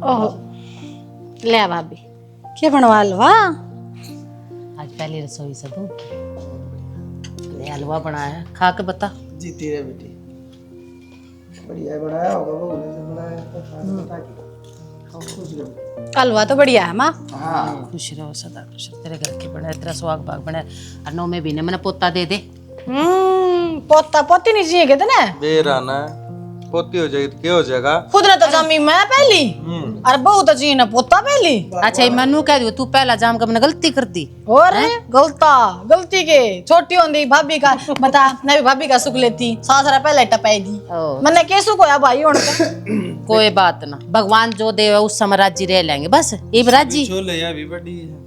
ओह ले भाभी क्या बनवा हलवा? आज पहली रसोई से दूं ले हलवा बनाया खा के बता। जीती रहे बेटी, बढ़िया बनाया होगा वो ने बनाया तो बता के खुश रहो। हलवा तो बढ़िया है माँ। हाँ खुश रहो सदा खुश रहो, तेरे घर के बने तेरा सुहाग बाग बने और नौ में भी ने मैंने पोता दे दे। पोता पोती नहीं चाहिए कहते ना, बेरा ना पोती हो जाएगी तो क्या हो जाएगा। खुद ने तो जमी मैं पहली और बहू तो चाहिए ना पोता पहली। अच्छा ये मनु कह दियो तू पहला जाम का मैंने गलती कर दी। और गलती के छोटी होंगी भाभी का बता, मैं भी भाभी का सुख लेती, सासरा पहले टपाएगी मैंने के सुख होया भाई होने का। कोई बात ना, भगवान जो दे उस समय राजी रह लेंगे बस। ये राजी छोले या भी बड़ी है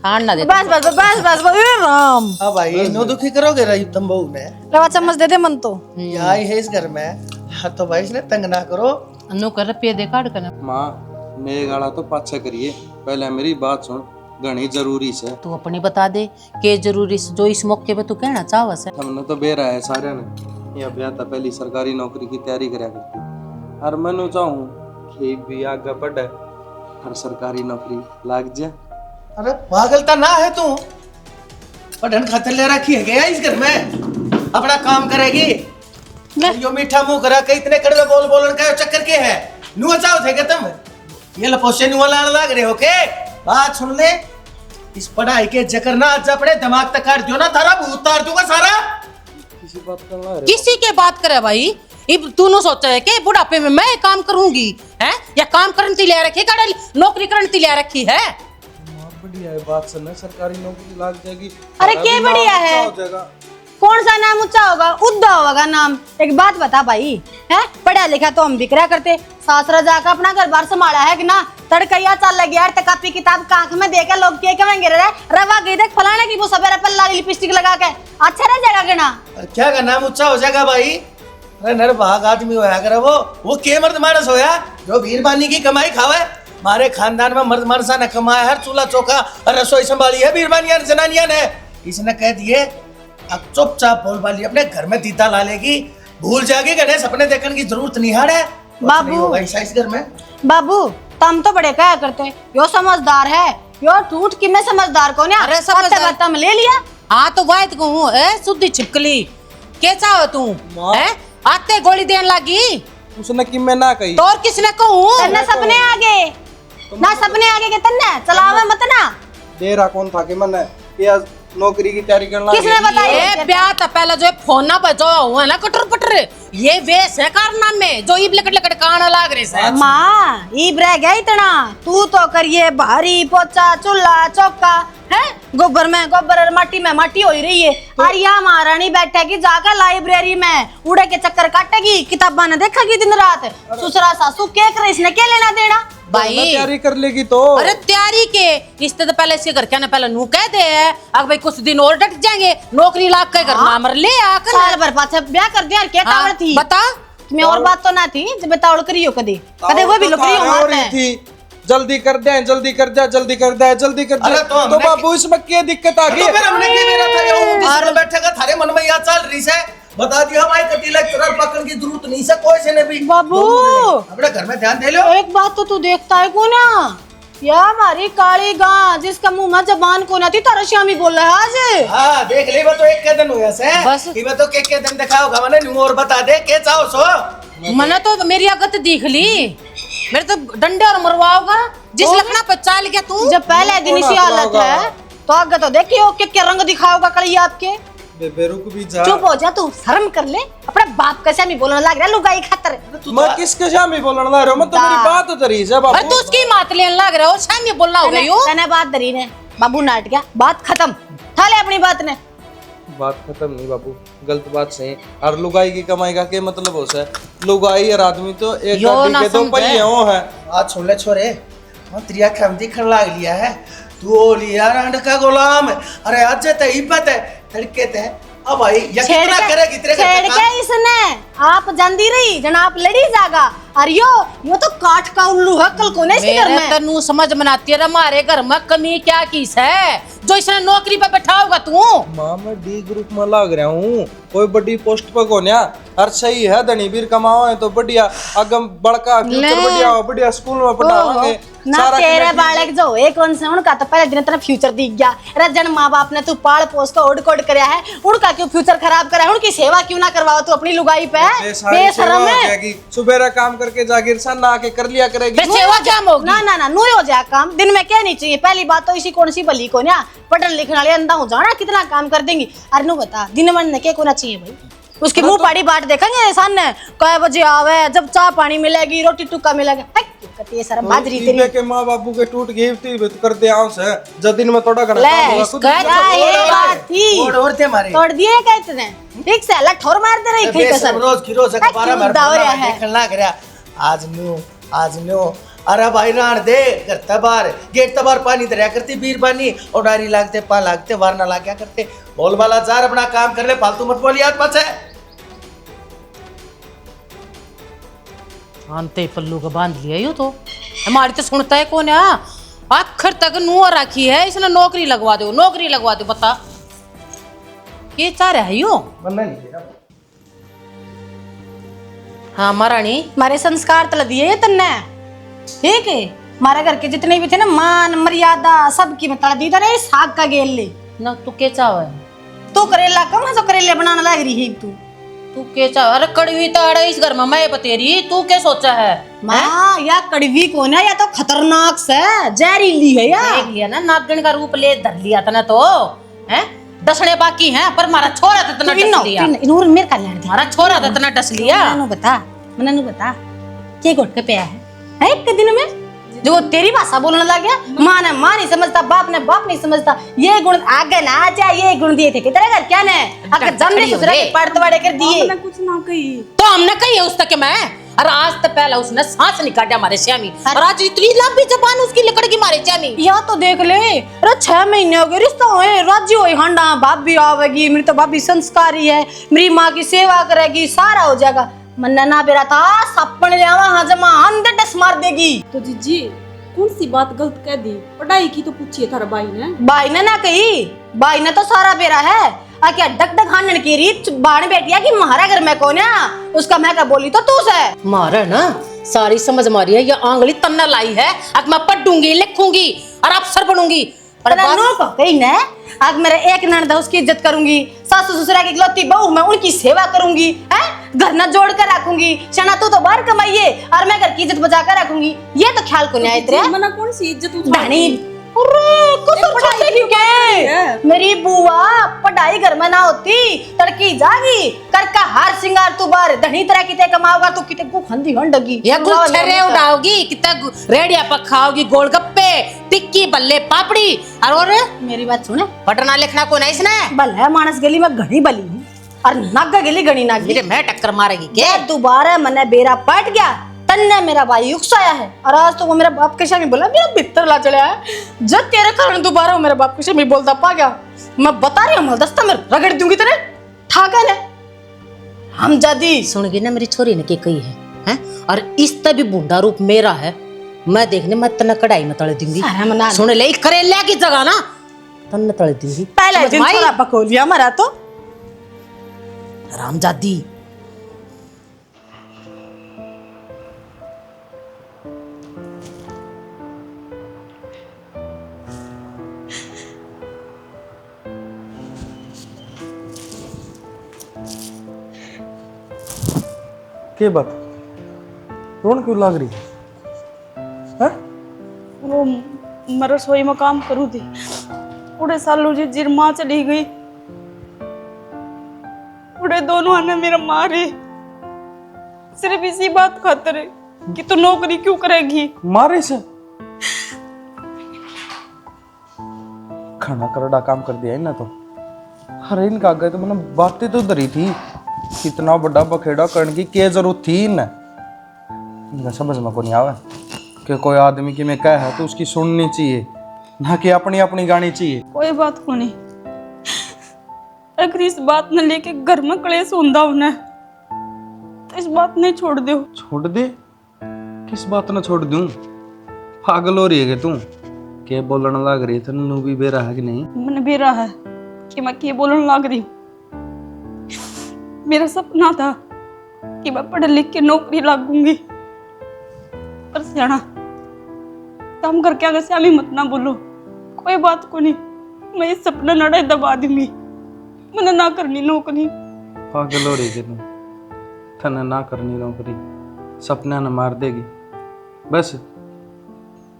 खान ना दे बस बस बस बस बस ए राम। अब भाई नो दुखी करोगे रही तुम बहू ने, रवा चम्मच दे दे मन तो यहाँ ही है इस घर में। हाँ तो भाई इसने तंग ना करो। अनु कर रुपये दे काट कर। माँ मेरे गाड़ा तो पाछा करिए, पहले मेरी बात सुन, घनी जरूरी से। तू अपनी बता दे के जरूरी से जो इस मौके पे तू कहना चाहवा से। हमने तो बेरा है सारे ने ये ब्याह था पहली सरकारी नौकरी की तैयारी करा करती और मैं चाहूँ कि भी आगे बढ़े और सरकारी नौकरी लाग जाए। अरे पागलता ना है तू, पढ़न खातर ले रखी है क्या इस घर में? अपना काम करेगी यो मीठा मुंह करा के इतने कड़वे बोल बोलन का चक्कर के है? नुआ चाहो थे क्या तुम? ये लपोशे नुआ लाने लग रहे हो के? बात सुन ले, इस पढ़ाई के चक्कर ना आज अपने दिमाग तक काट दियो ना, थारा भूत उतार दूंगा सारा। किसी बात करना किसी के बात करे भाई, इब तूने सोचा है कि बुढ़ापे में मैं काम करूंगी हैं या काम करने ले रखी है नौकरी करने ले रखी है? बढ़िया है बात सुनना, सरकारी नौकरी लाग जाएगी। अरे क्या बढ़िया है, हो जाएगा। कौन सा नाम ऊंचा होगा? उद्दा होगा नाम। एक बात बता भाई, है पढ़ा लिखा तो हम भी करा करते, सासरा जाकर अपना घर बार संभाला है कि ना? तड़कैया चल लगी यार, कापी किताब का आंख में देकर लोग क्या कहेंगे रे रवा गई देख फलाने की वो सवेरे पर लाल लिपस्टिक लगा के अच्छा रह जाएगा कि ना? क्या का नाम ऊंचा हो जाएगा भाई? अरे नर भाग आदमी होया करे वो के मर्द मानस होया जो बीरबानी की कमाई खावे। हमारे खानदान में मर्द मरसा ने कमाया, हर चूल्हा चौका और रसोई संभाली है बीरबानिया जनानिया ने। इसने कह दिए अब चुपचाप बोल वाली अपने घर में दीता ला लेगी, भूल जाएगी गणेश अपने देखने की जरूरत नहीं है बाबू। ऐसा इस घर में बाबू तुम तो बड़े क्या करते, यो समझदार है, यो टूट कि मैं समझदार को ना? अरे समझदार तुम ले लिया। हाँ तो वायद कहूँ ए सुधी छिपकली कैसा हो तू है? आते गोली देने लगी उसने कि मैं ना कही तो और किसने कहूँ? तन्ने सपने आगे ना, सपने आगे के तन्ने चलावे मत ना। दे रहा कौन था कि मैंने ये नौकरी की तैयारी करना। किसने बताई? ए ब्याह तो पहले जो फोन ना बजो हुआ है ना कटर पटर, ये वेश है कारनामे में जो इब लकड़ लकड़ काना लाग रहे से। माँ ईब रह गया इतना, तू तो करिए भारी पोचा चूल्हा चौका है, गोबर में गोबर और माटी में माटी हो ही रही है। और यहाँ महारानी बैठेगी जाकर लाइब्रेरी में उड़े के चक्कर काटेगी, किताबा ने देखेगी दिन रात। ससुरा सासू क्या करे, इसने क्या लेना देना? भाई तैयारी कर लेगी तो। अरे तैयारी के इससे तो पहले इसके घर क्या पहले नू कह दे है अब भाई कुछ दिन और डट जाएंगे, नौकरी लाग के घर नाम ले आकर साल भर पाछे ब्याह कर दिया, क्या तावड़ थी? बता मैं और बात तो ना थी जब तावड़ करियो कदे कदे वो भी लुकरी हो मारते हैं। थी जल्दी कर दे जल्दी कर दे जल्दी कर दे जल्दी कर दे। अरे तो बाबू इसमें क्या दिक्कत आ गई? तो फिर हमने क्या मेरा था ये जिसमें बैठेगा थारे मन में याद चल रही से बता दिया हमारी कटीला चुरा पकड़ की जरूरत नहीं से कोई से ने भी। बाबू अपने घर में ध्यान दे लो। एक बात तो तू देखता है को ना, या हमारी काली गां जिसका मुंह में जबान को ना थी तारा श्यामी बोल रहा है आज। हाँ देख ले वो तो एक के दिन हुआ से बस। ये तो के दिन दिखाओगा मैंने न्यू और बता दे के चाहो सो। मैंने तो मेरी आगत देख ली, मेरे तो डंडे और मरवाओगा जिस लखना पे चाल गया तू। जब पहले दिन इसी हालत है तो आगे तो देखियो क्या रंग दिखाओगा कड़ी आपके। बेबे रुक भी जा। चुप हो जा तू, शर्म कर ले, अपने बाप का श्यामी बोलने लग रहा है लुगाई खातर। मैं किसके शामी बोलने लग रहा हूँ? मैं तो मेरी बात उतरी है बाबू। अरे तू उसकी मात लेने लग रहा हो, शामी बोलना हो गई हो। तने बात धरी ने बाबू नाट गया, बात खत्म, था ले अपनी बात ने। बात खत्म नहीं बाबू, गलत बात सही। और लुगाई की कमाई का क्या मतलब हो सा? लुगाई और आदमी तो एक यो गाड़ी ना के दो समझे। पहिए हो है। आज सुन ले छोरे, हम त्रिया खम दिखण लाग लिया है तू ओ लिया रंड का गुलाम है। अरे आज ते इब्बत है तड़के ते अब भाई ये कितना करेगी तेरे छेड़ के इसने आप जंदी रही जनाब लड़ी जागा अरे यो तो काठ का उल्लू है, कल को नहीं इसके घर मेरे में। तनु समझ मनाती है हमारे घर में कमी क्या किस है जो इसने नौकरी पे बैठा होगा तू। माँ मैं डी ग्रुप में लग रहा हूँ, कोई बड़ी पोस्ट पर कोन्या। हर सही है, धनी वीर कमाओ है तो बढ़िया, अगम बड़का फ्यूचर बढ़िया हो, बढ़िया स्कूल में पढ़ावांगे। ना तेरे बालक जो एक कौन से उनका तो पहले दिन तेरा फ्यूचर दिख गया। रजन माँ बाप ने तू पाल पोस को ओढ़ कोड कराया है, उनका क्यों फ्यूचर खराब करा है? उनकी सेवा क्यों ना करवाओ तू अपनी लुगाई पे? बेशरम है। सुबह काम करके जागीर सन ना आके कर लिया करेगी। बे सेवा क्या होगी? ना ना ना नूरे हो जाए काम, दिन में क्या नहीं चाहिए। पहली बात तो इसी कौन सी भली को ना पढ़ने लिखने वाले अंधा हो जाना कितना काम कर देंगी। अरे नु बता दिन में क्या होना चाहिए भाई? उसकी मुंह पाड़ी बाट देखेंगे सामने कै बजे आवे, जब चाय पानी मिलेगी, रोटी टुक्का मिलेगा। कती शर्म बाजरी तेरी के माँ बापू के टूट गई थी कर दे आऊं से जब दिन में थोड़ा ले क्या ये बात थी? और औरतें मारे तोड़ दिए क्या इतने? ठीक से अलग ठोर मार दे रही थी कसर। रोज की रोज अखबार में दावरिया है देखना करया आज न्यू अरे भाई राण दे घर तबार गेट तबार पानी दरिया करती बीर पानी और डारी लागते पा लागते वार ना लाग्या करते। बोल वाला जार अपना काम कर ले, फालतू मत बोल यार पाछे। आनते पल्लू का बांध लिया यूं तो हमारी तो सुनता है कौन है? आखिर तक नुआ रखी है इसने, नौकरी लगवा दो नौकरी लगवा दो। बता ये चाह रहा है यूं? बनना नहीं तेरा। हाँ महारानी हमारे संस्कार तल दिए ये तन्ने, ठीक है? हमारे घर के जितने भी थे ना मान मर्यादा सबकी मैं तल दी था रे। साग का गेल ले ना तू के चाव है? तू करेला कम है, करेले बनाना लग रही है तू के चाव? अरे कड़वी ताड़ इस घर में मैं बतेरी, तू क्या सोचा है? माँ या कड़वी कौन है या तो खतरनाक से जहरीली है या देख लिया ना नागन का रूप ले धर लिया था ना तो हैं डसने बाकी हैं पर मारा छोरा तो इतना डस लिया। इनोर मेरे कल्याण थे। मारा छोरा तो इतना डस लिया। मनु बता के गोट के पे है एक दिन में जो तेरी भाषा बोलने लग गया। माँ ने माँ नहीं समझता, बाप ने बाप नहीं समझता। ये गुण आगे ना आ जाए, ये गुण दिए थे कि तेरे घर क्या ने अगर जमने ससुरा के पड़तवाड़े कर दिए कुछ ना कही तो हमने कही है उस तक मैं। और आज तक पहला उसने सांस नहीं काटा हमारे श्यामी, और आज इतनी लंबी जबान उसकी लकड़ की मारे श्यामी। या तो देख ले, अरे 6 महीने हो गए रिश्ता हुए, राजी हुई हंडा भाभी आवेगी, मेरी तो भाभी संस्कारी है, मेरी माँ की सेवा करेगी, सारा हो जाएगा। मन्ना ना बेरा था सपन ले आवा हजमा अंदर डस मार देगी। तो जीजी कौन सी बात गलत कह दी? पढ़ाई की तो पूछिए थारा भाई ने। भाई ने ना कही, भाई ने तो सारा बेरा है। क्या डक डक हानन की रीत बाण बैठिया कि महारा घर में कौन है उसका मैं क्या बोली तो तू से मारा ना सारी समझ मारी है, ये आंगली तन्ना लाई है। अब मैं पढ़ूंगी लिखूंगी और अफसर बनूंगी। पर कहीं न आज मेरे एक ननद है उसकी इज्जत करूंगी, सासू ससुरा की इकलौती बहू मैं उनकी सेवा करूंगी, है घर न जोड़ कर रखूंगी। शना तू तो बाहर कमाइए और मैं घर की इज्जत बचा कर रखूंगी। ये तो ख्याल को नहीं आया तेरे मना कौन सी इज्जत धनी। मेरी बुआ पढ़ाई घर में ना होती तड़की जागी कर का हार सिंगार तू बार धनी तरह किते कमाओगा तू किते को खंदी हंडगी या गुच्छरे उड़ाओगी कितना रेडिया पर खाओगी, गोलगप्पे टिक्की बल्ले पापड़ी। और मेरी बात सुने, पढ़ना लिखना को नहीं इसने बल है मानस गली में घनी बली हूँ और नागा गली घनी नागी। मेरे मैं टक्कर मारेगी क्या दोबारा मने बेरा पट गया तन्ने मेरा भाई उकसाया है। और आज तो वो मेरे बाप के सामने बोला मेरा बिस्तर ला चला है। जब तेरे कारण दोबारा वो मेरे बाप के सामने बोलता पा गया, मैं बता रही हूँ दस्ता में रगड़ दूंगी तेरे ठाका ने हम जादी। सुनगी ना मेरी छोरी ने के कही है, हैं? और इस तभी बूंदा रूप मेरा है, मैं देखने मैं तना कढ़ाई में तल दूंगी। सुन ले करेले की जगह ना तन तल दूंगी। पहले दिन थोड़ा बकोलिया मरा तो रामजादी। के बात रोन क्यों लग रही है? वो मैं रसोई में काम करूँ थी, पूरे सालों जी जिर माँ चली गई, पूरे दोनों ने मेरा मारे सिर्फ इसी बात खातिर कि तू नौकरी क्यों करेगी। मारे से खाना करड़ा काम कर दिया ना तो अरे इनका गए तो मैंने बातें तो डरी थी, कितना बड़ा बखेड़ा करने की क्या जरूरत थी इन्हें। समझ में को नहीं आवे कि कोई आदमी की मैं कह है तो उसकी सुननी चाहिए ना कि अपनी अपनी गानी चाहिए। कोई बात को नहीं, अगर इस बात ने लेके घर में कलेश होंदा उन्हें तो इस बात नहीं छोड़ दो। छोड़ दे किस बात ना छोड़ दूं? पागल हो रही है कि तू? के बोलने लग रही है? तन्नू भी बेरा है कि नहीं? मैंने बेरा है कि मैं क्या बोलने लग रही हूँ। मेरा सपना था कि मैं पढ़ लिख के नौकरी लगूंगी, पर सियाना काम करके अगर श्यामी मत ना बोलो, कोई बात को नहीं, मैं ये सपना नड़े दबा दूंगी। मैंने ना करनी नौकरी। पागल हो रही है तू? तने ना करनी नौकरी, सपना न मार देगी। बस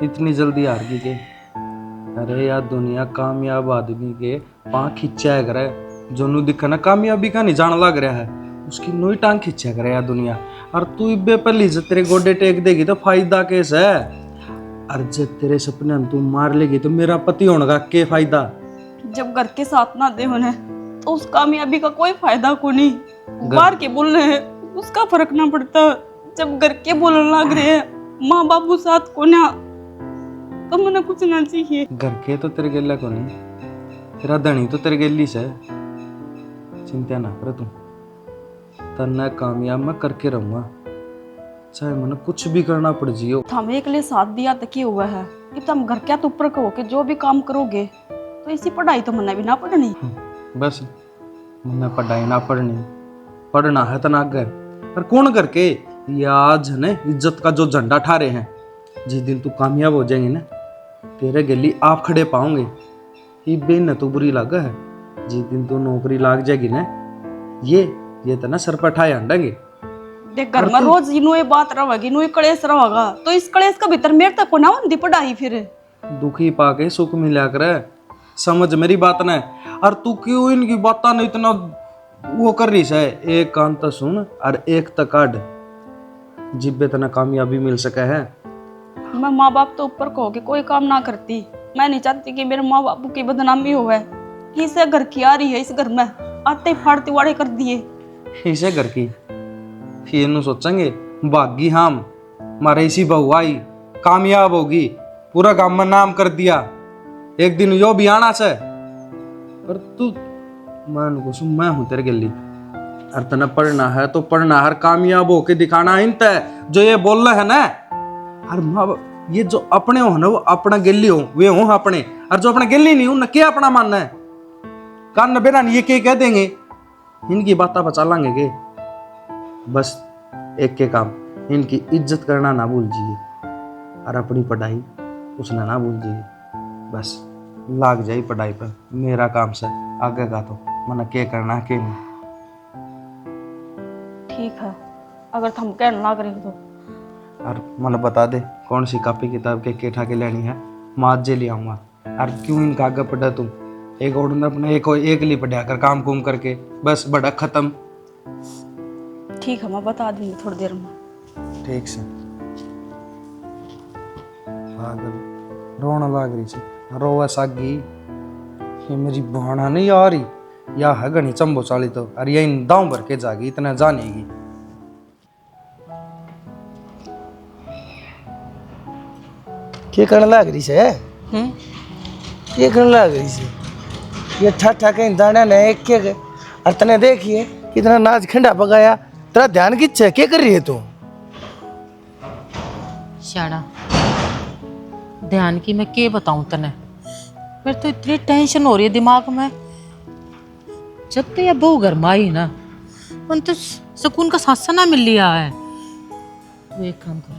इतनी जल्दी हार गई के? अरे यार, दुनिया कामयाब आदमी के पाँव खिंचा करे, जो नु दिखा ना कामयाबी का नहीं जान लग रहा है, उसकी नोई टांग खिंचा करे यार दुनिया। और तू इब्बे पल्ली से तेरे गोडे टेक देगी तो फायदा कैस है? और जब तेरे सपने में तू मार लेगी तो मेरा पति होने का के फायदा? जब घर के साथ ना दे होने तो उस कामयाबी का कोई फायदा को नहीं। बाहर के बोल रहे हैं उसका फर्क ना पड़ता, जब घर के बोलने लग रहे हैं माँ बाबू साथ को ना, तो मैंने कुछ ना चाहिए। घर के तो तेरे गेला को नहीं, तेरा धनी तो तेरे गेली से। चिंता ना कर तू, तन्ना कामयाब मैं करके रहूंगा, चाहे मैंने कुछ भी करना पड़ जियो। हम एक लिए साथ दिया तक ही हुआ है, अब तुम घर क्या तो ऊपर कहो कि जो भी काम करोगे तो इसी पढ़ाई तो मना भी ना पढ़नी। बस मैंने पढ़ाई ना पढ़नी, पढ़ना है तो ना घर। पर कौन करके ये आज है ना इज्जत का जो झंडा ठा रहे हैं, जिस दिन तू कामयाब हो जाएंगे ना, तेरे गली आप खड़े पाओगे। ये बेन तो बुरी लगा है, जिस दिन तू नौकरी लाग जाएगी ना, ये तो ना सर पर ठाए अंडेंगे। देख घर में रोज इनो ये बात रहेगी, इनो ये कलेश रहेगा, तो इस कलेश का भीतर मेरे तक को ना होती पढ़ाई। फिर दुखी पाके सुख मिला कर, समझ मेरी बात ना। और तू क्यों इनकी बात ना इतना वो कर रही है? एक कान तो सुन और एक तो काट, जिब्बे तना कामयाबी मिल सके है। मैं माँ बाप तो ऊपर कहो कि कोई काम ना करती, मैं नहीं चाहती कि मेरे माँ बापू की बदनामी हो है। इसे घर की आ रही है, इस घर में आते फाड़ते वाड़े कर दिए। इसे घर की ये नु सोचेंगे भागी हम मारे इसी बहू आई कामयाब होगी, पूरा गांव में नाम कर दिया, एक दिन यो भी आना से। पर तू मान को सुन, मैं हूं तेरे गली, और तना पढ़ना है तो पढ़ना, हर कामयाब होके दिखाना इन तय जो ये बोल रहे है ना। और माँ ये जो अपने हो ना वो अपना गिल्ली हो, वे हो अपने, और जो अपना गिल्ली नहीं हो ना क्या अपना मानना है? कान बेरा ये क्या कह देंगे, इनकी बातें बचा लांगे के? बस एक के काम, इनकी इज्जत करना ना भूल जाइए, और अपनी पढ़ाई उसने ना भूल जाइए। बस लाग जाई पढ़ाई पर, मेरा काम से आगे का तो मैंने क्या करना है क्या नहीं। ठीक है, अगर तुम कहने लग रहे हो तो। और मैंने बता दे कौन सी कॉपी किताब के ठा के लेनी है, माँ जे ले आऊँगा। और क्यों इनका आगे पढ़ा तुम? एक और अपने एक लिए पढ़ा कर काम कुम करके, बस बड़ा खत्म। ठीक है, मैं बता दूंगी थोड़ी देर में। ठीक से पागल रोना लाग रही से, रोवा सागी ये मेरी बहाना नहीं आ रही, या है घनी चंबो चाली तो, अरे ये इन दांव भर के जागी, इतना जानेगी। क्या करने लग रही है? ये करने लग रही है? ये ठा कहीं दाना ने एक के, और तने देखिए कितना नाच खंडा पकाया, तेरा ध्यान किस है? क्या कर रही है तू? शाड़ा ध्यान की मैं क्या बताऊं तने, मेरे तो इतनी टेंशन हो रही है दिमाग में। जब तो ये बहू घर में आई ना, मन तो सुकून का सांस ना मिल लिया है। तो एक काम कर,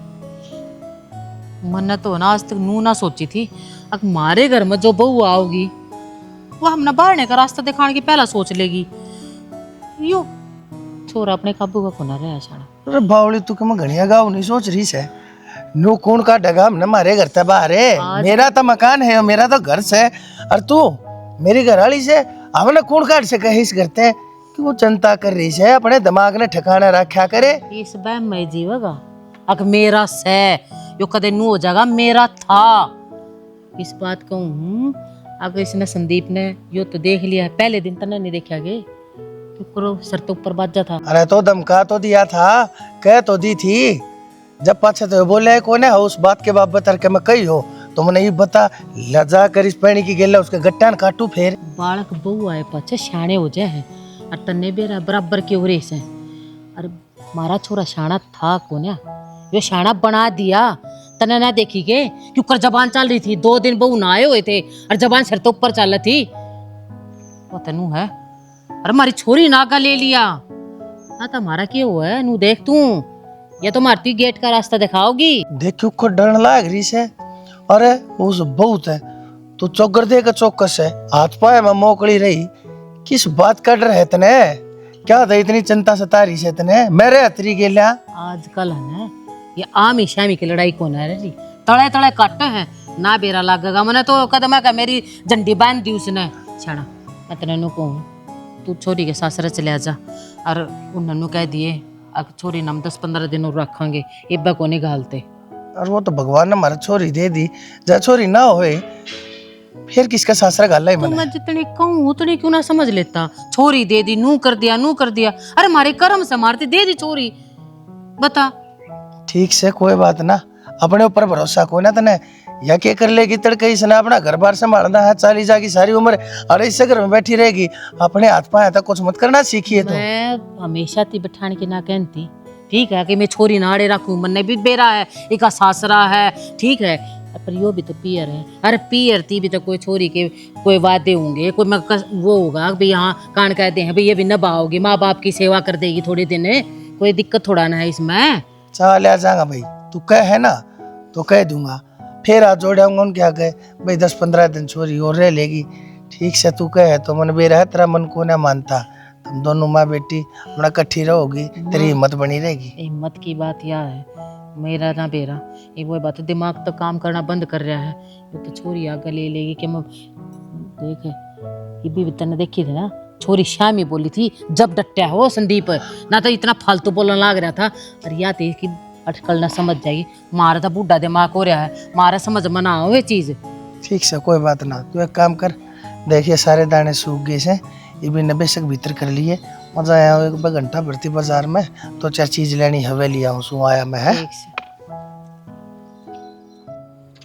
मन तो ना आज तक नू ना सोची थी, अब हमारे घर में जो बहू आओगी वो हम ना बाहरने का रास्ता दिखाने की पहला सोच लेगी। यो छोरा अपने काबू का कोना रहा शाड़ा। अरे बावली तू कम घड़िया गाँव नहीं सोच रही है? नो कौन का डगा हमने मारे घर ते बाहर है, मेरा तो मकान है, मेरा तो घर से, और तू मेरी घरवाली से हमने कौन काट से कहे इस करते हैं कि वो चिंता कर रही है, अपने दिमाग ने ठिकाना रखा करे। इस बार मैं जीवेगा, अग मेरा से यो कदे नू हो जाएगा, मेरा था। इस बात कहूँ अगर इसने संदीप ने यो तो देख लिया है, पहले दिन तने नहीं देखा गे तो करो सर तो ऊपर बाजा था। अरे तो धमका तो दिया था, कह तो दी थी, जब पाछे तो बोले कौन है उस बात के बाबत के मैं कही हो, तुमने ये बता लजा कर इस पैणी की गेला उसके गट्टान काटू फिर। बालक बहू आए पाछे शाणे हो जाए हैं, और तन्ने बेरा बराबर के उरे से, और मारा छोरा शाणा था कोन्या, ये शाना बना दिया। तने ना देखी के क्यों जबान चल रही थी, 2 दिन बहू ना आए हुए थे और जबान सिर तो ऊपर चल थी। वो तेनू है अरे मारी छोरी नागा ले लिया ना, तुम्हारा क्या हुआ है नू देख तू, ये तो मारती गेट का रास्ता दिखाओगी। देखियो को डर लाग रही से। अरे उस बहुत है तू चौकर दे का चौकस है, हाथ पाए में मोकड़ी रही, किस बात का डर है तने? क्या था इतनी चिंता सता रही से तने? मेरे हथरी के लिया आजकल है ना ये आमी शामी की लड़ाई कौन है जी, तड़े तड़े कट है ना बेरा लगेगा। मैंने तो कदम का मेरी झंडी बांध दी उसने। छाड़ा मैं तेने नु कहूँ तू छोरी के सासरे चले जा और उन्होंने कह दिए छोरी नाम 10-15 दिन और रखेंगे, इब्बा को नहीं घालते। और वो तो भगवान ने हमारा छोरी दे दी, जा छोरी ना होए फिर किसका सासरा गाला है तो मने? मैं जितनी कहूँ उतनी क्यों ना समझ लेता। छोरी दे दी, नू कर दिया नू कर दिया। अरे मारे कर्म से मारते दे दी छोरी, बता। ठीक से कोई बात ना, अपने ऊपर भरोसा को ना तने, या के कर लेगी तड़के इसने अपना घर बार संभालना है, चली जाएगी सारी उम्र अरे इससे घर में बैठी रहेगी, अपने हाथ पाए तक कुछ मत करना सीखिए। तो मैं हमेशा ती बिठाने की ना कहती, ठीक है कि मैं छोरी नाड़े रखूं, मन भी बेरा है एक सासरा है, ठीक है, पर यो भी तो पियर है। अरे पियर थी भी तो कोई छोरी के कोई वादे होंगे, कोई वो होगा भाई यहाँ कान कहते हैं भाई ये भी नभाओगी, माँ बाप की सेवा कर देगी थोड़े दिन, कोई दिक्कत थोड़ा ना है इसमें। चल आ जाएगा भाई, तू कह है ना तो कह दूंगा, फिर हाथ जोड़ाऊंगा उनके आगे भाई 10-15 दिन छोरी और रह लेगी। ठीक से तू कह है तो मन बेरा है, तेरा मन को ना मानता, तुम दोनों माँ बेटी अपना इकट्ठी रहोगी, तेरी हिम्मत बनी रहेगी। हिम्मत की बात यह है, मेरा ना बेरा ये वो बात, दिमाग तो काम करना बंद कर रहा है। ये तो छोरी आगे ले लेगी कि मैं देखे ये भी तने देखी थी ना, छोरी शामी बोली थी जब डट्या हो संदीप ना तो इतना फालतू बोलने लग रहा था। अरे या तेज की अटकल ना समझ जाएगी, मारा था बूढ़ा दिमाग हो रहा है, मारा समझ मना हो ये चीज। ठीक से कोई बात ना, तू एक काम कर, देखिए सारे दाने सूख गए से, ये भी 90 से भीतर कर लिए, मजा आया। एक घंटा भरती बाजार में तो 4 चीज लेनी हवेली आऊँ सु आया मैं है।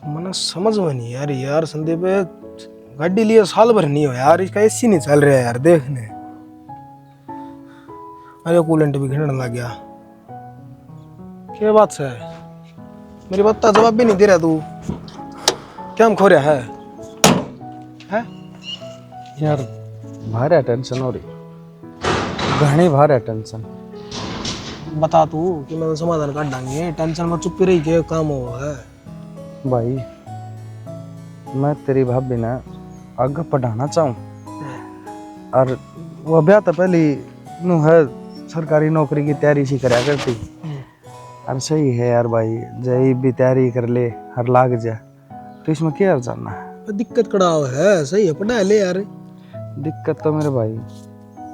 मना समझ में नहीं यार संदीप गाड़ी लिए साल भर नहीं हो यार, इसका एसी नहीं चल रहा है यार देखने। अरे कूलेंट भी घिरने लग गया, क्या बात है? मेरी बात का जवाब भी नहीं दे रहा तू, क्या हम खो रहा है? यार भारी टेंशन हो रही, घनी भारी टेंशन। बता तू कि मैं समाधान कर डांगे, टेंशन में चुप रही के काम हो है। भाई मैं तेरी भाभी ना आगे पढ़ाना चाहूँ, और वो ब्याह तो पहले नु है सरकारी नौकरी की तैयारी सी करा करती। और सही है यार भाई, जय भी तैयारी कर ले हर लाग जा, तो इसमें क्या जाना है? दिक्कत कड़ा है, सही है पढ़ा ले यार। दिक्कत तो मेरे भाई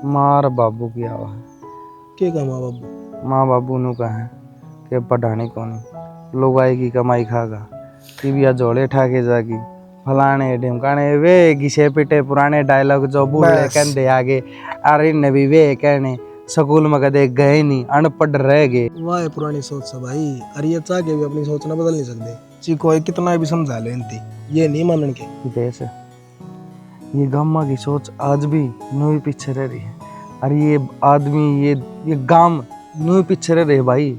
मार बाबू की आवा है। क्या कहा माँ बाबू? माँ बाबू नु कहा है कि पढ़ाने को नहीं, लोग आएगी कमाई खागा, टीविया जोड़े ठाके जागी, फलाने ढिमकाने वे घिसे पिटे पुराने डायलॉग जो बूढ़े कहते आगे, अरे नबी वे कहने स्कूल में कदे गए नहीं, अनपढ़ रह गए। वाह है पुरानी सोच से भाई, अरे ये चाह के भी अपनी सोच ना बदल नहीं सकते, ची कोई कितना भी समझा ले इनती ये नहीं मानन के। देश ये गामा की सोच आज भी नुई पीछे रह रही है, और ये आदमी ये गांव नुई पीछे रह रहे भाई,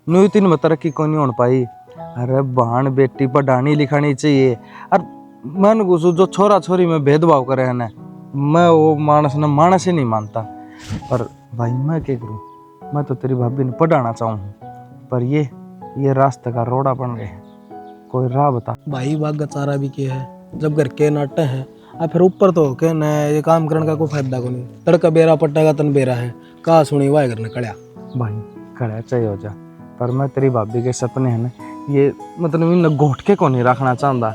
नुई तीन में तरक्की को नहीं हो पाई। अरे बहन बेटी पढ़ानी लिखानी चाहिए, और मन घुसू जो छोरा छोरी में भेदभाव करे है ना, मैं वो मानस ही नहीं मानता। पर भाई मैं क्या करूँ, मैं तो तेरी भाभी ने पढ़ाना चाहूँ, पर ये रास्ते का रोड़ा बन रहे हैं, कोई राह बता। भाई बाग चारा भी क्या है, जब घर के नाटे हैं और फिर ऊपर तो के न ये काम करने का कोई फायदा को नहीं, तड़का बेरा पट्टेगा तन बेरा है, कहा सुनी वाह करने कड़िया। भाई खड़ा चाहिए हो जा, पर मैं तेरी भाभी के सपने हैं ना, ये मतलब इन घोट के को नहीं रखना चाहता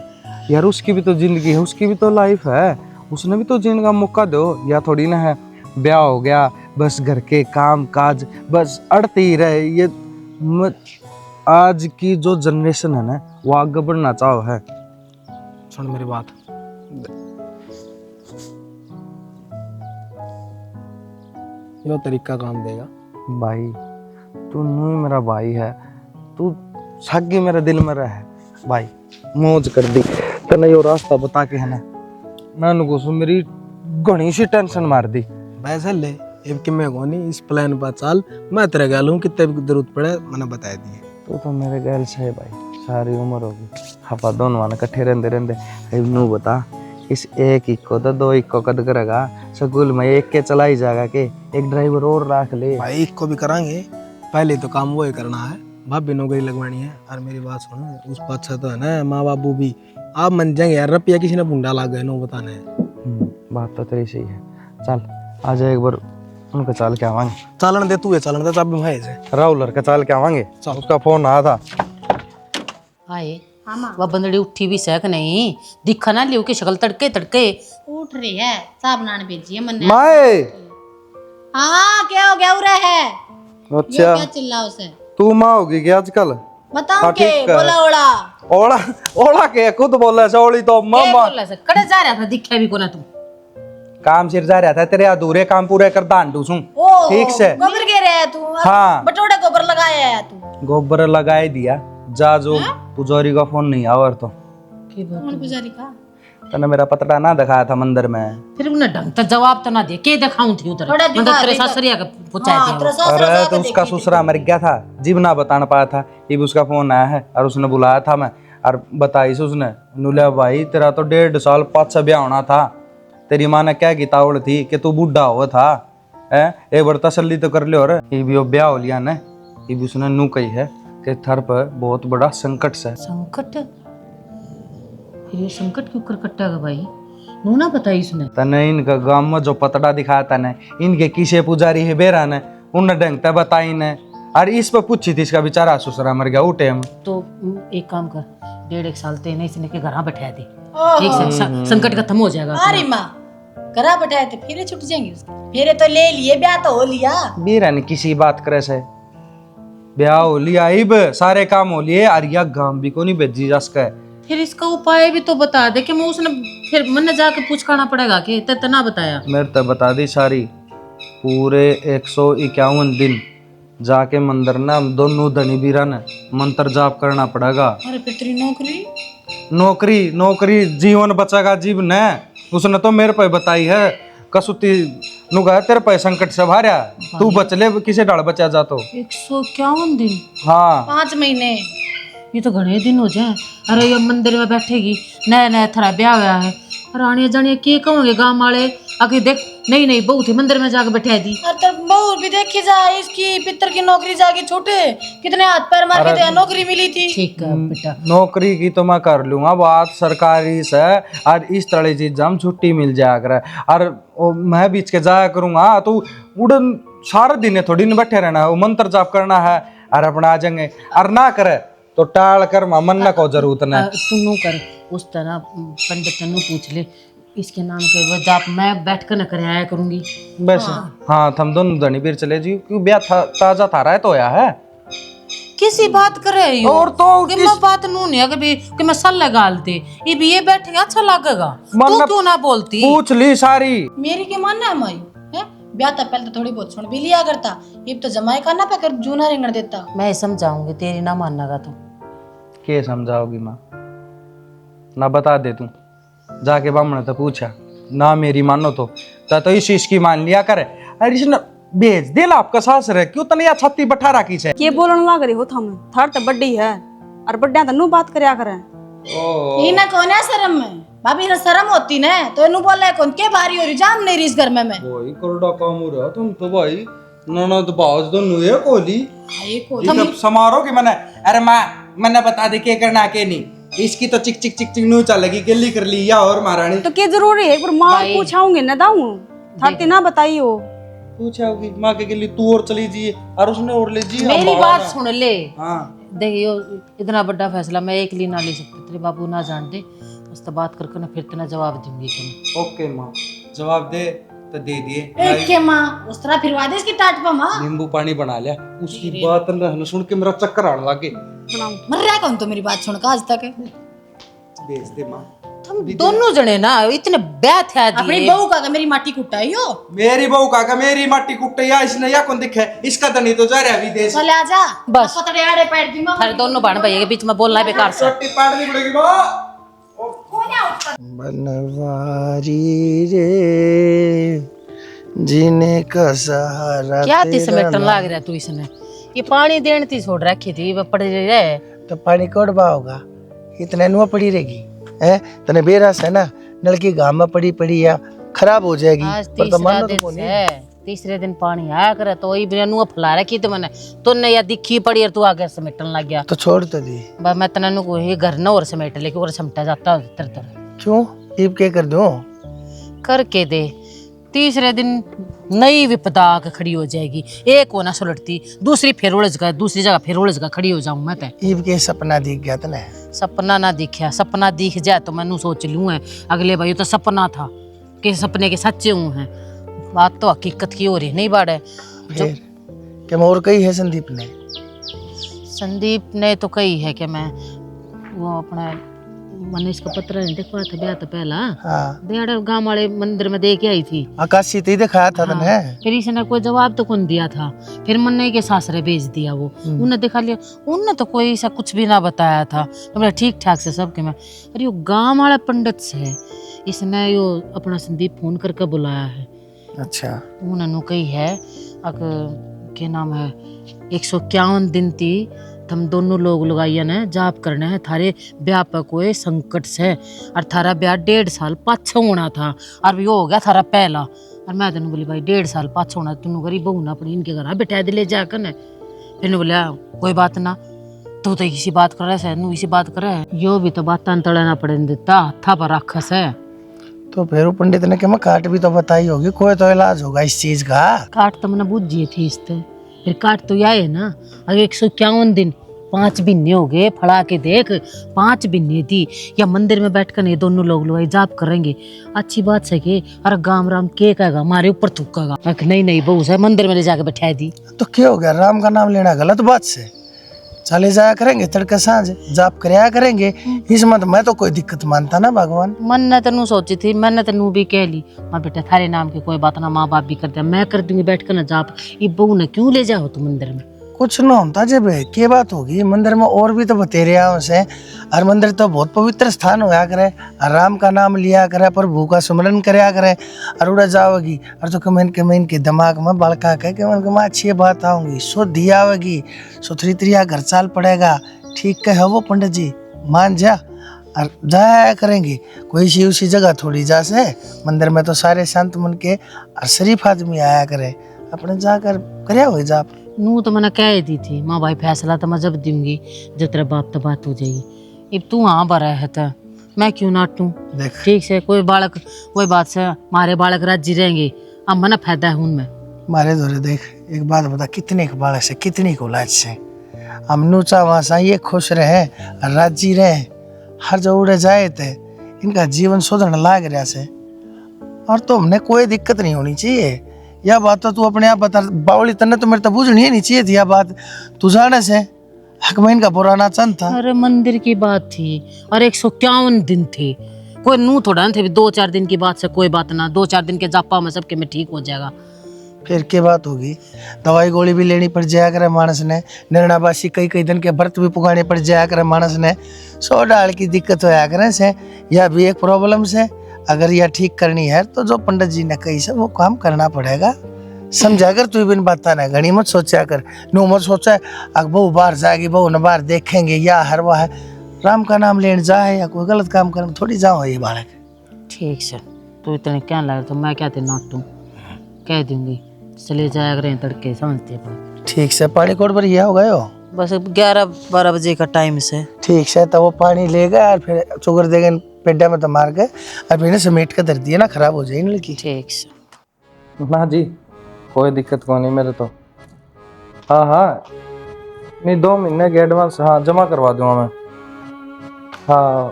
यार। उसकी भी तो जिंदगी है, उसकी भी तो लाइफ है, उसने भी तो जीने का मौका दो। या थोड़ी ना है ब्याह हो गया बस घर के काम काज बस अड़ते ही रहे। ये आज की जो जनरेशन है ना वो आगे बढ़ना चाहो है। सुन मेरी बात, यो तरीका काम देगा भाई, तू नू ही मेरा भाई है, तू सागी मेरे दिल में रहे भाई, मौज कर दी तने यो रास्ता बता के है ना, मैं घुसू मेरी घनी सी टेंशन मार दी। वैसे ले अब कि मैं कौन इस प्लान पर चाल, मैं तेरे गया लूँ कितने भी जरूरत पड़े मैंने बता दिए। तू तो मेरे गैल से है भाई, सारी उम्र होगी आप दोनों वाने इकट्ठे रहते रहते। अब नू बता, इस एक ही को तो दो एक को कद करेगा, स्कूल में एक के चला ही जाएगा के एक ड्राइवर और रख ले। भाई एक को भी कराएंगे, पहले तो काम वो ही करना है, भाभी नौकरी लगवानी है। और मेरी बात सुनो, उस पाछा तो है ना माँ बाबू भी आप मन जाएंगे यार, रुपया किसी ने भूंडा लाग गए नो बताने। बात तो तेरी सही है। चल आ जा एक बार उनका चाल के आवांगे। चालन दे तू, है चालन दे चाबी भाई से राहुल का चाल के आवांगे, उसका फोन आया था। आए वह बंदड़ी उठी भी सक नहीं, दिखा ना लियो की शक्ल तड़के तड़के उठ रही है, साहब नान भेजी है मन। माए हाँ क्या हो गया उरे है? अच्छा क्या चिल्ला उसे? तू माँ होगी क्या आजकल? बताओ हाँ, के ठीक है। बोला ओड़ा ओला ओला के खुद बोला से ओली तो मामा बोला से कड़े जा रहा था, दिखा भी कोना तू। काम सिर जा रहा था, तेरे अधूरे काम पूरे कर दांडू सू। ओ ठीक से। गोबर गिर रहा है तू? हाँ। बटोड़े गोबर लगाया है तू? गोबर लगाए दिया जा, जो पुजारी का फोन नहीं आवर तो कौन पुजारी का? तने मेरा पतड़ा ना दिखाया था मंदिर में। फिर उन्हें ढंग तक जवाब तो ना दे के दिखाऊं थी उधर, थोड़ा मतलब दिखा तेरे दे तो। सासरिया का पूछा हाँ, दिया तेरा सासरा अरे जाके तो उसका देखी ससुरा मर गया था, जीव ना बताना पाया था। ये भी उसका फोन आया है और उसने बुलाया था मैं, और बताई से उसने नुलिया भाई तेरा तो 1.5 साल पाँच ब्याह होना था, तेरी माँ ने क्या की तावड़ थी कि तू बूढ़ा हुआ था है, एक बार तसल्ली तो कर लियो। ये भी वो ब्याह हो लिया ने, ये भी उसने नू कही है कि थर पर बहुत बड़ा संकट से। संकट? फिर ये संकट क्यों कर कट्टेगा भाई? नू ना बताई इसने। तने इनका गांव में जो पतड़ा दिखाया था ने, इनके किसे पुजारी है बेरा ने, उन ढंग ते बताई ने, और इस पर पूछी थी इसका बेचारा ससुरा मर गया उठे हम। तो एक काम कर, 1.5 साल तेने इसने के घर बैठा दे, ठीक से संकट खत्म हो जाएगा। अरे माँ करा बैठाए थे, फिर छुट जाएंगे उसके। फिर तो ले लिए, ब्याह तो हो लिया। बेरा ने किसी बात करे से ब्याह हो लिया, इब सारे काम हो लिए, और यह गांव भी को नहीं भेजी जा सके। फिर इसका उपाय भी तो बता दे कि मैं उसने फिर मन जाके पूछना पड़ेगा कि तना बताया। मेरे तो बता दी सारी, पूरे 151 दिन जाके मंदिर ना दोनों धनी बीरा ने मंत्र जाप करना पड़ेगा। अरे फिर तेरी नौकरी? नौकरी नौकरी जीवन बचेगा जीवन है, उसने तो मेरे पे बताई है। कसुती नुगा तेरे पे संकट से भार्या, तू बच ले किसे डाल बचा जा तो। 151 दिन? हाँ 5 महीने। ये तो घने दिन हो जाए। अरे ये मंदिर में बैठेगी, नया नया थरा ब्याह हुआ है, रानी जानिए के कहोगे गांव वाले आगे देख, नहीं नहीं बहू थी मंदिर में जाके बैठा दी। अरे तो बहू भी देखी जा, इसकी पितर की नौकरी जाके छूटे, कितने हाथ पैर मार के तो नौकरी मिली थी। ठीक है बेटा, नौकरी की तो मैं कर लूंगा बात सरकारी से, और इस तरह चीज हम छुट्टी मिल जाया करे, और मैं बीच के जाया करूंगा तो उड़न सारा दिन थोड़ी न बैठे रहना है, वो मंत्र जाप करना है और अपना आ जाएंगे, और ना करे तो टाल कर मन को जरूरत नहीं। तू नो कर, उस तरह पंडित तनु पूछ ले, इसके नाम के वो जाप मैं बैठ कर न कर आया करूंगी। वैसे हाँ थम दोनों धनी बीर चले जी, क्यों ब्याह ताजा थारा है तो या है किसी बात कर रहे हो? और तो कि मैं बात नू नहीं है कि मैं सल लगाल दे, ये भी ये बैठेगा अच्छा लगेगा, तू क्यों ना बोलती? पूछ ली सारी। मेरी के मानना है मायू है, ब्याह था पहले तो थोड़ी बहुत सुन भी लिया करता, ये तो जमाए खाना पे कर जूना रिंगण देता। मैं समझाऊंगी, तेरी ना मानना का तो के समझाओगी माँ, ना बता दे तू, जाके बामण तो पूछा ना मेरी मानो तो इस चीज की मान लिया करे। अरे इसने भेज दे ला आपका सासर है, क्यों तने या छत्ती बठा रखी से? के बोलन लाग रही हो थम, थर तो बड्डी है और बड्डिया तन्नू बात करया करे। ये ना कौन है शर्म में, भाभी ना शर्म होती ना तो इन्हू बोला कौन के भारी हो रही, जाम नहीं रही इस घर में मैं। भाई करड़ा काम हो रहा तुम तो भाई, ननद बाज तो नुए कोली ये समारोह की मैंने, अरे माँ मैंने बता दे के करना के नहीं, इसकी तो चिक चिक चिक चिक नू चलेगी, गिल्ली कर ली या और महारानी तो के जरूरी है एक बार मां पूछाऊंगे ना दाऊं, थरती ना बताई हो पूछा होगी माँ के गिल्ली तू और चली जी और उसने और ले जी। मेरी बात सुन ले, हाँ देखियो इतना बड़ा फैसला मैं एक लिए ना ले सकती, तेरे बाबू ना जान दे, बस तो बात करके ना फिर तेना जवाब दूंगी तुम्हें। ओके माँ जवाब दे तो दे दिए, एक के माँ उस तरह फिरवा दे इसकी टाट पर माँ। नींबू पानी बना लिया, उसकी बात न सुन के मेरा चक्कर आने लगे। मर रहा कौन तो मेरी बात सुन का आज तक? भेज दे माँ। तुम दोनों जने ना इतने ब्याह थे अपनी बहू का मेरी माटी कुटाई हो, मेरी बहू का मेरी माटी कुट्टे या इसने या कौन दिखे, इसका तो नहीं तो जा रहा विदेश। चले आजा बस। पतड़े आड़े पैर दी माँ। थारे दोनों बहन भाई के बीच में बोलना है बेकार से। चट्टी पाड़नी पड़ेगी माँ। बनवारी रे जीने का सहारा क्या ती समेटन लाग रहा तू इसने, ये पानी देने थी छोड़ रखी थी वो पड़ रहे। तो पानी कोड़बा होगा, इतने नुआ पड़ी रहेगी है। तने बेरस है ना, नलकी गांव में पड़ी पड़ी या खराब हो जाएगी। आज पर तो मानो तो तीसरा दिन है, तीसरे दिन पानी आया करे तो वही बिना नुआ फैला रखी तो मैंने तूने या दिखी पड़ी और तू आगे समेटने लग गया। तो छोड़ तो दी। बस मैं तना नु ये घर न और समेट लेके और समटा जाता तर तर क्यों ईब के कर दूं? करके दे। तीसरे दिन नई विपदा आके खड़ी हो जाएगी, एक होना सुलटती दूसरी फिर उलझ गए, दूसरी जगह फिर उलझ गए खड़ी हो जाऊं मैं। ईब के सपना दिख गया तने? सपना ना दिखा, सपना दिख जाए तो मैनू सोच लूँ है अगले भाई तो सपना था कि सपने के सच्चे हूँ हैं। बात तो हकीकत की हो रही नहीं बाड़े। फिर क्या और कही है संदीप ने? संदीप ने तो कही है कि मैं वो अपना मैंने इसका पत्र नहीं देखा था ब्याह तो पहला हाँ दिहाड़ा गांव वाले मंदिर में दे के आई थी। आकाशी तो ही दिखाया था तने। हाँ, फिर इसने कोई जवाब तो कौन दिया था, फिर मन्ने के सासरे भेज दिया वो। उन्हें दिखा लिया, उनने तो कोई ऐसा कुछ भी ना बताया था। तो मैं ठीक ठाक से सबके मैं अरे वो गांव वाला पंडित से इसने यो अपना संदीप फोन करके बुलाया है। अच्छा उन्होंने कही है क्या नाम है 151 दिन थी हम दोनों लोग लगाइया ने जाप करना है थारे ब्याह पर कोई संकट से, और थारा ब्याह 1.5 साल पाछे होना था और भी हो गया थारा पहला। और मैं तेन बोली भाई 1.5 साल पाछे होना तेन गरीब बहू ना अपनी इनके घर बैठा दे ले जाकर ने। फिर बोलिया कोई बात ना, तू तो इसी बात कर रहा है नू इसी बात कर रहा है, यो भी तो बात तड़ना पड़े देता हथा पर राक्षस है। तो फिर पंडित ने क्या काट भी तो बताई होगी, कोई तो इलाज होगा इस चीज का। काट तो मैंने बुझी थी इससे, फिर काट तो आए ना। अगर 151 दिन 5 महीने हो गए, फड़ा के देख 5 महीने थी या मंदिर में बैठ कर नहीं दोनों लोग लोग जाप करेंगे। अच्छी बात है कि अरे गाम राम के कहेगा हमारे ऊपर थूकेगा। नहीं नहीं बहू से मंदिर में ले जाके बैठा दी। तो क्या हो गया, राम का नाम लेना गलत बात से? चले जाया करेंगे तड़के सांझ जाप कराया करेंगे, इसमें तो मैं तो कोई दिक्कत मानता ना भगवान। मन ने तेनू सोची थी, मैंने तेनू भी कह ली माँ बेटा थारे नाम की कोई बात ना, माँ बाप भी कर दिया मैं कर दूंगी बैठ कर ना जाप। ये बहू ने क्यों ले जाओ तुम मंदिर में? कुछ न होता जब क्या बात होगी, मंदिर में और भी तो बतेरे से। और मंदिर तो बहुत पवित्र स्थान होया करे, राम का नाम लिया करे, प्रभु का सुमरन कराया करे और उड़ा जाओगी। और तो कमेन के दिमाग में बड़का कह के मन में अच्छी बात आऊंगी, शुद्ध आवेगी, सुथरी त्रिया घर चाल पड़ेगा। ठीक कहे वो पंडित जी, मान जा और जाया करेंगे। कोई सी उसी जगह थोड़ी जा से, मंदिर में तो सारे संत मन के और शरीफ आदमी आया करे, अपने जाकर करया हो जाप। नू तो मैंने कह दी थी माँ भाई फैसला तो मैं जब दूंगी जब तेरा बाप तो बात हो जाएगी। अब तू हाँ बरा है तो मैं क्यों नाटूं? देख ठीक से कोई बालक कोई बात से मारे बालक राजी रहेंगे, अब मना फायदा है उनमें। मारे धोरे देख एक बात बता, कितने के बालक से कितनी को लाज से हम नूचा वहां ये खुश रहे राजी रहे, हर जो उड़े जाए थे इनका जीवन सुधरने लाग रहा से। और तो हमने कोई दिक्कत नहीं होनी चाहिए। यह बात तो तू अपने आप बता, बावली तन्ने तो मेरे तो बुझनी नहीं चाहिए थी यह बात। तू जाने से हकमैन का पुराना चंद था। अरे मंदिर की बात थी और 151 दिन थे, कोई नू थोड़ा थे 2-4 दिन की बात से कोई बात ना, 2-4 दिन के जापा में सबके में ठीक हो जाएगा। फिर क्या बात होगी, दवाई गोली भी लेनी पड़ जाया करे मानस ने, निर्णाबासी कई दिन के व्रत भी पुगाने पड़ जाया करे मानस ने, 100 डाल की दिक्कत होया करे से। यह भी एक प्रॉब्लम से, अगर यह ठीक करनी है तो जो पंडित जी ने कही से वो काम करना पड़ेगा। समझा कर तू बिन बात ना घनी मत सोचा कर, नो मत सोचा बहू बाहर जाएगी बहू न बाहर देखेंगे या हर वाह है। राम का नाम लेने जाए या कोई गलत काम करने थोड़ी जाओ ये बालक। ठीक से तू इतने क्या लग तो मैं क्या थे नाटू कह दूंगी, चले जाया करें तड़के समझते बात। ठीक से पानी कोट पर यह हो गए हो, बस 11-12 बजे का टाइम से। ठीक से तो वो पानी लेगा और फिर चुगर देगा पेड्डा में तो मार के और फिर समेट कर धर दिया ना, खराब हो जाएगी लड़की। ठीक से ना जी कोई दिक्कत को नहीं मेरे तो। हाँ हाँ नहीं 2 महीने के एडवांस हाँ जमा करवा दूंगा मैं। हाँ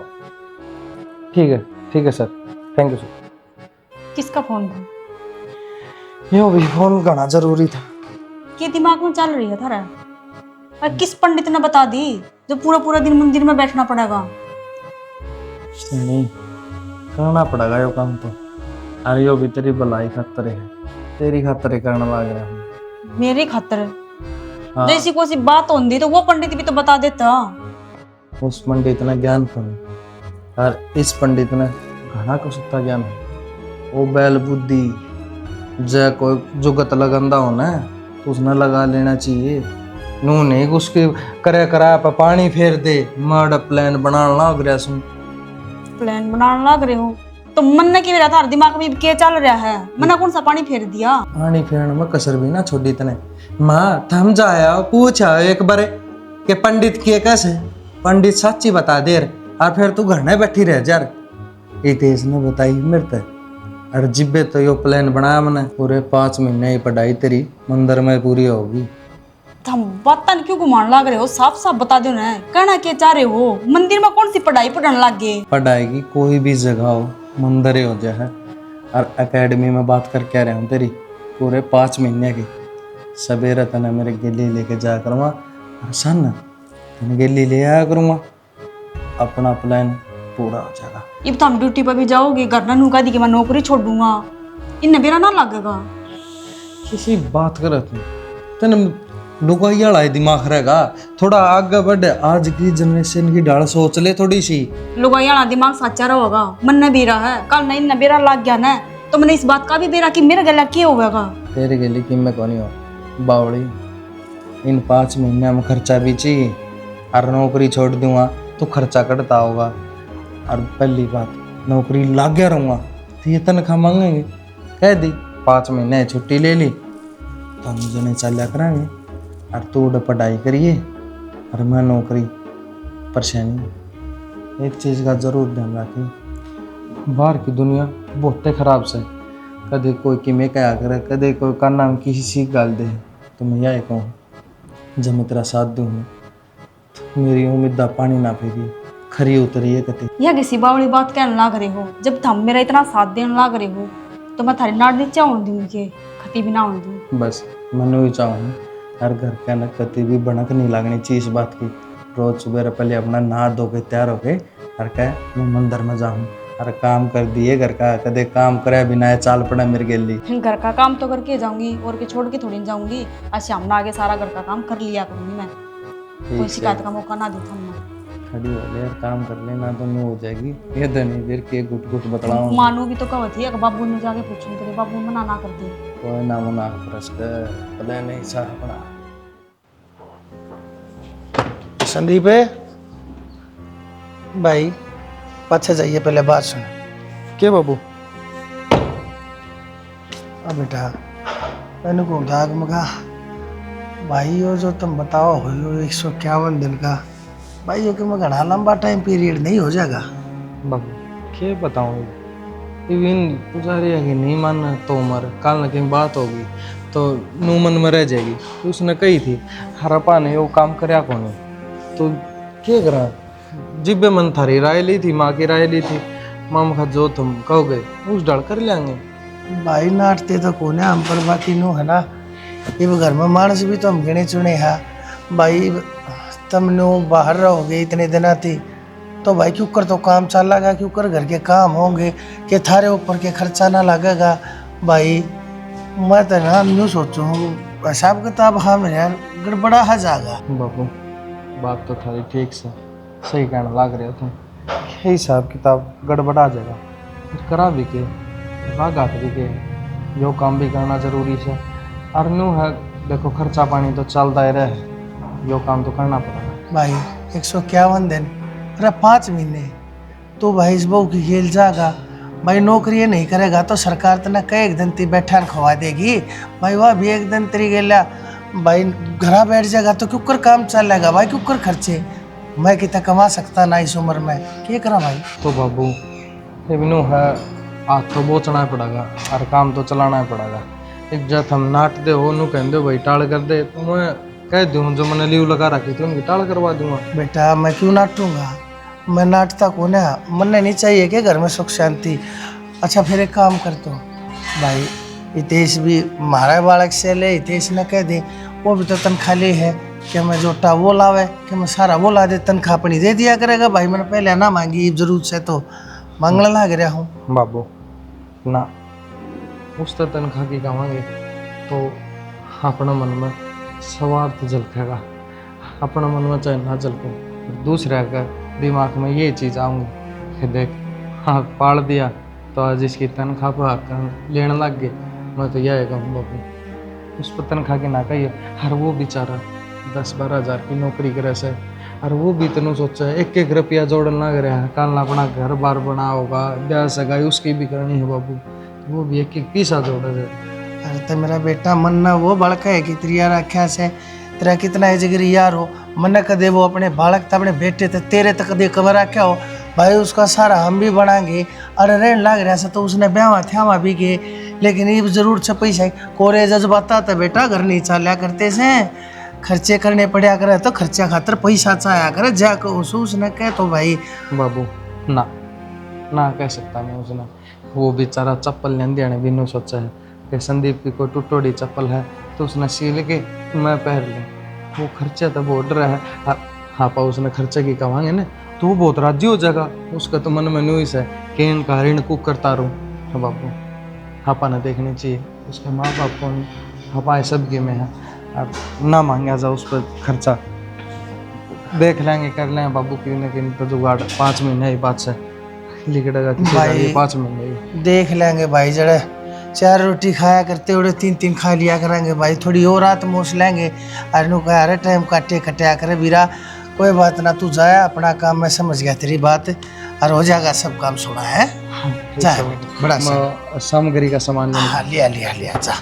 ठीक है सर, थैंक यू सर। किसका फोन था? यो भी फोन करना जरूरी था। ये दिमाग में चल रही है थारा? और किस पंडित ने बता दी जो पूरा दिन मंदिर में बैठना पड़ेगा? नहीं करना पड़ेगा यो काम तो। अरे यो भी तेरी भलाई खातर है, तेरी खातर करने लग रहा हूँ। मेरी खातर? हाँ। जैसी कोई सी बात होती तो वो पंडित भी तो बता देता। उस पंडित ने ज्ञान कम और इस पंडित ने घना को सुता ज्ञान है। वो बैल बुद्धि जय कोई जुगत लगंदा हो ना तो उसने लगा लेना चाहिए। नू नहीं उसकी करे करा पे पानी फेर दे मड प्लान बनाने लग रहा सुन। प्लान बनाने लग रहे हो तो मन ने की मेरा थार दिमाग में क्या चल रहा है? मना कौन सा पानी फेर दिया? पानी फेरने में कसर भी ना छोड़ी तने। माँ थम जाया पूछा एक बार कि पंडित के कैसे, पंडित सच्ची बता दे और फिर तू घर में बैठी रह जार। इतेश ने बताई मेरे पे और जिब्बे तो यो प्लान बनाया मैंने पूरे 5 महीने की पढ़ाई तेरी मंदिर में पूरी होगी। हम बातन क्यों घुमान लग रहे हो? साफ साफ बता दो ना, कहना क्या चाह रहे हो? मंदिर में कौन सी पढ़ाई पढ़ने लग गए? पढ़ाई की कोई भी जगह हो मंदिर ही हो जाए। और एकेडमी में बात करके आ रहा हूँ तेरी पूरे 5 महीने की। सवेरे तने मेरे गिल्ली लेके जाया करूँगा और सन तने गिल्ली ले आया करूँगा, अपना प्लान पूरा हो जाएगा। अब तो हम ड्यूटी पर भी जाओगे, घर ना नूका दी कि मैं नौकरी छोड़ दूंगा, इन मेरा ना लगेगा। किसी बात कर तेने लुगाई वाला दिमाग रहेगा, थोड़ा आगे बढ़। आज की जनरेशन की डाल सोच ले थोड़ी सी। लुगाइया दिमाग सच्चा रहोगा, मन ने बेरा है, कल नहीं न बेरा लग गया ना तो मैंने इस बात का भी बेरा कि मेरे गला क्या होगा। तेरे गली की मैं कौन हो बावड़ी, इन 5 महीने में खर्चा भी चाहिए और नौकरी छोड़ दूंगा तो खर्चा कटता होगा। और पहली बात नौकरी लाग गया रहूँगा तो ये तनख्वाह मांगेंगे, कह दी 5 महीने छुट्टी ले ली तो हम जने चला करेंगे और तू उड़ पढ़ाई करिए और मैं नौकरी। परेशानी एक चीज़ का ज़रूर ध्यान रखें, बाहर की दुनिया बहुत ख़राब से, कदे कोई किमें क्या करे, कदे कोई का नाम किसी सी गाल दे। तो मैं यही कहूँ जब मैं तेरा साथ दूँ तो मेरी उम्मीद पानी ना फेरी खरी उतरी है कते। यह किसी बावली बात कहने लग रहे हो? जब तुम मेरा इतना साथ देने लग रहे हो तो मैं थारी नाड़ नीचे आने दूँ के खती भी ना आने दूँ। बस मनु ही चाहूँ हर घर का न कति भी भनक नहीं लगनी चाहिए इस बात की। रोज सुबह पहले अपना नहा धो के तैयार होके हर कह मैं मंदिर में जाऊँ और काम कर दिए घर का, कदे काम करे बिना चाल पड़ा मेरे गेली। घर का काम तो करके जाऊंगी और के छोड़ के थोड़ी न जाऊंगी। आज शाम ना आगे सारा घर का काम कर लिया करूंगी मैं, कोई शिकायत का मौका ना देता हूँ। खड़ी हो ले काम कर लेना तो नहीं हो जाएगी ये धनी देर के गुट गुट बतलाऊं। मानू भी तो कहत थी बाबू ने जाके पूछूं तेरे बाबू मना ना कर दे। कोई ना मना रस पता नहीं सा अपना। संदीप है भाई, पाछे जाइए, पहले बात सुन। के बाबू? अब बेटा मैंने को दाग मगा भाई, वो जो तुम बताओ हो 151 दिन का भाई, ये कि मैं घना लंबा टाइम पीरियड नहीं हो जाएगा बाबू के बताऊँ इवन पुजारी है कि नहीं मानना तो उम्र कल न कहीं बात होगी तो नू मन में रह जाएगी। तो उसने कही थी हरपा ने वो काम करया कौन तो क्या करा, जिब्बे मन थारी राय ली थी, माँ की राय ली थी, माम खा जो तुम कहोगे उस डाल कर लेंगे। भाई नाटते तो कोने हम पर, बाकी नो है ना ये घर में मानस भी तो हम गिने चुने है भाई। तुम नो बाहर रहोगे इतने दिन थी तो भाई क्यों कर तो काम चलेगा, क्यों कर घर के काम होंगे कि थारे ऊपर के खर्चा ना लगेगा भाई। मैं तो ना न्यू सोचू हूँ हिसाब किताब हम यार गड़बड़ा है जाएगा। बाबू बात तो थारी ठीक से सही कहना लग रहे हो तुम, हिसाब किताब गड़बड़ा जाएगा फिर करा भी के रागात भी के, जो काम भी करना जरूरी है। और न्यू है देखो खर्चा पानी तो चलता ही रहे, जो काम तो करना पड़ेगा भाई। 151 दिन अरे 5 महीने तो भाई इस बहू की खेल जाएगा भाई। नौकरी नहीं करेगा तो सरकार तो ना कई एक दिन ती बैठा खवा देगी भाई, वह भी एक दिन तेरी गेला भाई घरा बैठ जाएगा तो क्यों कर काम चलेगा भाई, क्यों कर खर्चे। मैं कितना कमा सकता ना इस उम्र में, क्या करा भाई। तो बाबू ये भी नो है हाथ तो बोचना पड़ेगा और काम तो चलाना पड़ेगा। एक जब हम नाट दे हो नू कह दो भाई टाल कर दे तो मैं कह दूँ जो मैंने लीव लगा रखी थी उनकी टाल करवा दूंगा। बेटा मैं क्यों नाटूंगा, मैं नाटता को ना, मन नहीं चाहिए कि घर में सुख शांति। अच्छा फिर एक काम कर तो भाई, हितेश भी हमारा बालक से ले, हितेश न कह दे वो भी तो तनख्वाह ले है कि मैं जोटा वो लावे कि मैं सारा वो ला दे, तनख्वाह अपनी दे दिया करेगा भाई। मैंने पहले ना मांगी जरूरत से तो मांगने लग रहा हूँ। बाबू ना उस तनख्वाह की कमांगे तो अपना मन में स्वार्थ झलकेगा, अपना मन में चाहे ना झलको दूसरे का दिमाग में ये चीज़ आऊँगी कि देख हाँ पाल दिया तो आज इसकी तनख्वाह पर हक लेने लग गए। मैं तो यह कहूँ बाबू उस पर तनख्वाह की ना कहिए, हर वो बेचारा 10-12 हज़ार की नौकरी करे से, और वो भी इतना सोचा है 1-1 रुपया जोड़न लग रहा है। कल अपना घर बार बना होगा, ब्याह सगाई उसकी भी करनी है बाबू, वो भी 1-1 पैसा जोड़ रहे। अरे तो मेरा बेटा मन ना वो बड़का है कि तेरी यार आख्या से तेरा कितना जिगरी यार हो, मन कदे वो अपने बालक था अपने बेटे थे तेरे तक कदे कबर आख्या हो भाई, उसका सारा हम भी बनाएंगे। अरे रहन लग रहा से तो उसने ब्याह थ्यावा भी गए, लेकिन ये जरूर छ पैसा कोरे जज्बाता तो बेटा घर नहीं चाल्या करते से, खर्चे करने पड़ा करे तो खर्चा खातर पैसा चाया करे, जाकर उसने कह तो भाई बाबू ना ना कह सकता मैं उसने, वो बेचारा चप्पल लेने देने भी नहीं सोचा है कि संदीप की कोई टुटोड़ी चप्पल है तो उसने सील के मैं पहन लूँ, वो खर्चा तो बहुत डर है। हाँ पा उसने खर्चे की कमाएंगे ना तो वो बहुत राजी हो जाएगा, उसका तो मन में न्यूस है कि इनका ऋण कुक करता रहूँ। तो बाबू हापा ने देखनी चाहिए, उसके माँ बाप को हापा सब के में है, अब ना मांगा जाओ उस पर खर्चा, देख लेंगे कर लेंगे बाबू की न कि तो जुगाड़ 5 महीने ही बात से लिखड़ेगा किसी का भाई, भी 5 महीने ही। देख लेंगे भाई, जरा 4 रोटी खाया करते उड़े 3-3 खा लिया करेंगे भाई, थोड़ी और रात मोस लेंगे। अरे नु कह अरे टाइम काटे कटिया करे बीरा, कोई बात ना, तू जाया अपना काम, मैं समझ गया तेरी बात, और हो जाएगा सब काम, सुना है जा बड़ा सामग्री का सामान हाँ लिया लिया लिया जा।